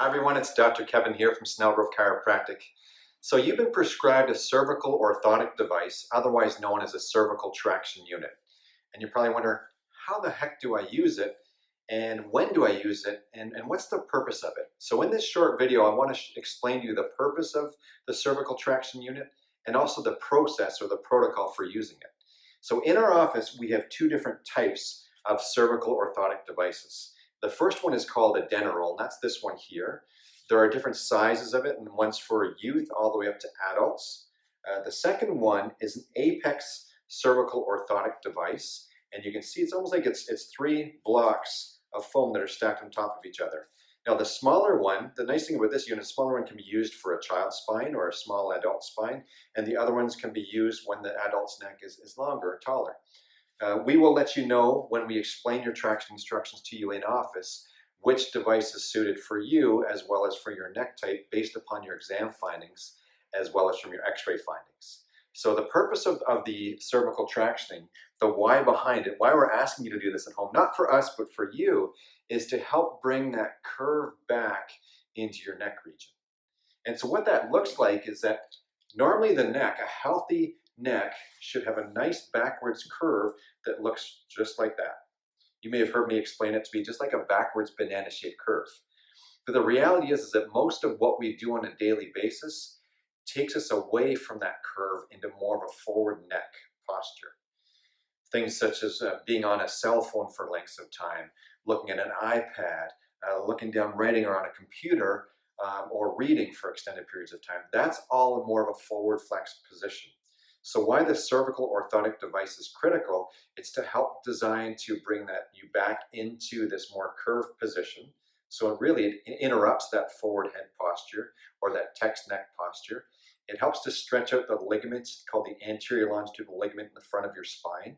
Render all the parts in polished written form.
Hi everyone, it's Dr. Kevin here from Snelgrove Chiropractic. So you've been prescribed a cervical orthotic device, otherwise known as a cervical traction unit. And you probably wonder, how the heck do I use it? And when do I use it? And what's the purpose of it? So in this short video, I want to explain to you the purpose of the cervical traction unit and also the process or the protocol for using it. So in our office, we have two different types of cervical orthotic devices. The first one is called a Denerol, and that's this one here. There are different sizes of it, and one's for youth all the way up to adults. The second one is an Apex cervical orthotic device, and you can see it's almost like it's three blocks of foam that are stacked on top of each other. Now the smaller one, the nice thing about this unit, the smaller one can be used for a child's spine or a small adult spine, and the other ones can be used when the adult's neck is longer or taller. We will let you know when we explain your traction instructions to you in office which device is suited for you as well as for your neck type based upon your exam findings as well as from your x-ray findings. So the purpose of the cervical tractioning, the why behind it, why we're asking you to do this at home, not for us but for you, is to help bring that curve back into your neck region. And so what that looks like is that normally the neck, a healthy neck, should have a nice backwards curve that looks just like that. You may have heard me explain it to be just like a backwards banana-shaped curve. But the reality is that most of what we do on a daily basis takes us away from that curve into more of a forward neck posture. Things such as being on a cell phone for lengths of time, looking at an iPad, looking down writing or on a computer, or reading for extended periods of time. That's all more of a forward flex position. So why the cervical orthotic device is critical, it's to help design to bring you back into this more curved position. So it interrupts that forward head posture or that text neck posture. It helps to stretch out the ligaments called the anterior longitudinal ligament in the front of your spine.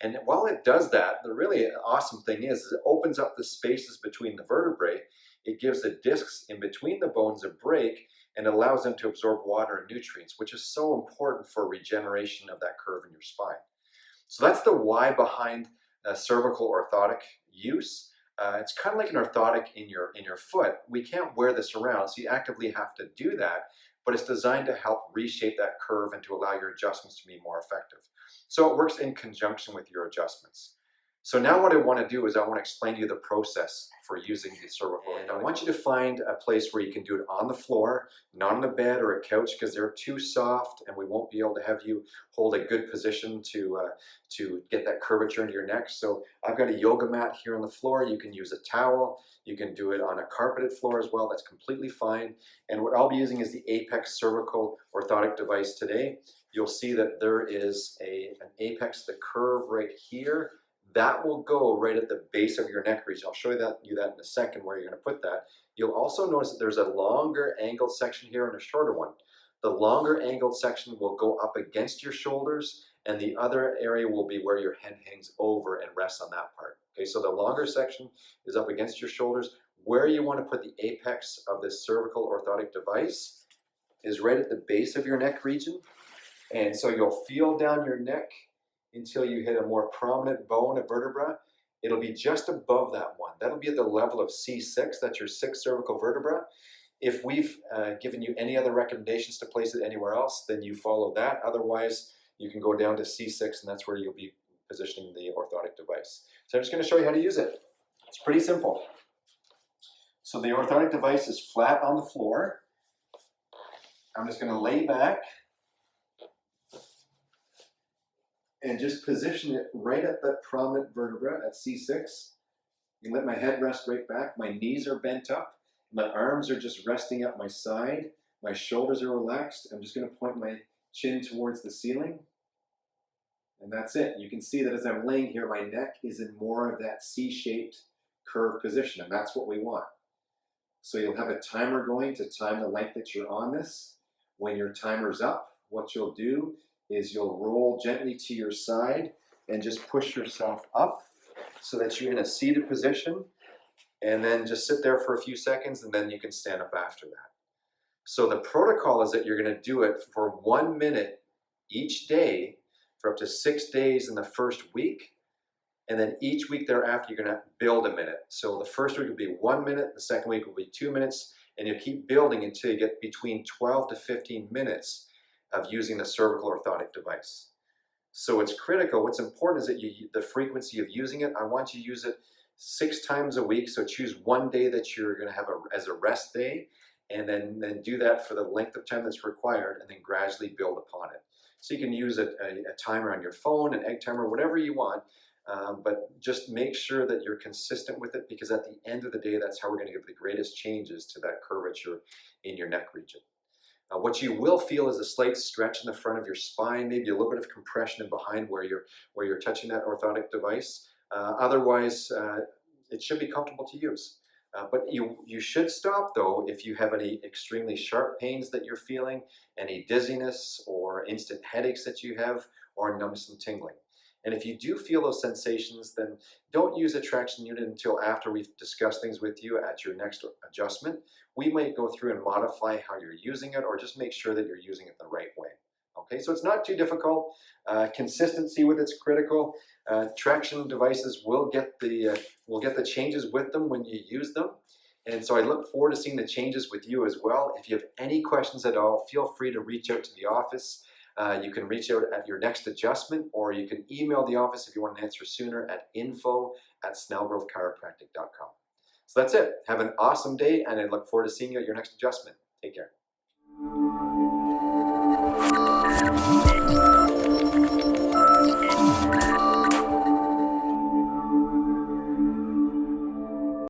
And while it does that, the really awesome thing is it opens up the spaces between the vertebrae. It gives the discs in between the bones a break and allows them to absorb water and nutrients, which is so important for regeneration of that curve in your spine. So that's the why behind cervical orthotic use. It's kind of like an orthotic in your foot. We can't wear this around, so you actively have to do that, but it's designed to help reshape that curve and to allow your adjustments to be more effective. So it works in conjunction with your adjustments. So now what I want to do is I want to explain to you the process for using the cervical. And I want you to find a place where you can do it on the floor, not on a bed or a couch, because they're too soft and we won't be able to have you hold a good position to get that curvature into your neck. So I've got a yoga mat here on the floor. You can use a towel. You can do it on a carpeted floor as well. That's completely fine. And what I'll be using is the Apex cervical orthotic device today. You'll see that there is an apex, the curve right here. That will go right at the base of your neck region. I'll show you that in a second where you're going to put that. You'll also notice that there's a longer angled section here and a shorter one. The longer angled section will go up against your shoulders, and the other area will be where your head hangs over and rests on that part. Okay, so the longer section is up against your shoulders. Where you want to put the apex of this cervical orthotic device is right at the base of your neck region. And so you'll feel down your neck until you hit a more prominent bone, a vertebra. It'll be just above that one. That'll be at the level of C6, that's your sixth cervical vertebra. If we've given you any other recommendations to place it anywhere else, then you follow that. Otherwise, you can go down to C6, and that's where you'll be positioning the orthotic device. So I'm just going to show you how to use it. It's pretty simple. So the orthotic device is flat on the floor. I'm just going to lay back and just position it right at that prominent vertebra at C6. You can let my head rest right back. My knees are bent up. My arms are just resting at my side. My shoulders are relaxed. I'm just going to point my chin towards the ceiling. And that's it. You can see that as I'm laying here, my neck is in more of that C-shaped curved position, and that's what we want. So you'll have a timer going to time the length that you're on this. When your timer's up, what you'll do is you'll roll gently to your side and just push yourself up so that you're in a seated position, and then just sit there for a few seconds, and then you can stand up after that. So the protocol is that you're going to do it for 1 minute each day for up to 6 days in the first week, And then each week thereafter, you're going to build a minute. So the first week will be 1 minute, the second week will be 2 minutes, and you keep building until you get between 12 to 15 minutes of using the cervical orthotic device. So it's critical. What's important is that the frequency of using it. I want you to use it 6 times a week. So choose one day that you're going to have as a rest day, and then do that for the length of time that's required, and then gradually build upon it. So you can use a timer on your phone, an egg timer, whatever you want, but just make sure that you're consistent with it, because at the end of the day, that's how we're going to give the greatest changes to that curvature in your neck region. What you will feel is a slight stretch in the front of your spine, maybe a little bit of compression in behind where you're touching that orthotic device. Otherwise, it should be comfortable to use. But you should stop, though, if you have any extremely sharp pains that you're feeling, any dizziness or instant headaches that you have, or numbness and tingling. And if you do feel those sensations, then don't use a traction unit until after we've discussed things with you at your next adjustment. We might go through and modify how you're using it, or just make sure that you're using it the right way. Okay, so it's not too difficult. Consistency with it's critical. Traction devices will get the changes with them when you use them. And so I look forward to seeing the changes with you as well. If you have any questions at all, feel free to reach out to the office. You can reach out at your next adjustment, or you can email the office if you want an answer sooner at info@snelgrovechiropractic.com. So that's it. Have an awesome day, and I look forward to seeing you at your next adjustment. Take care.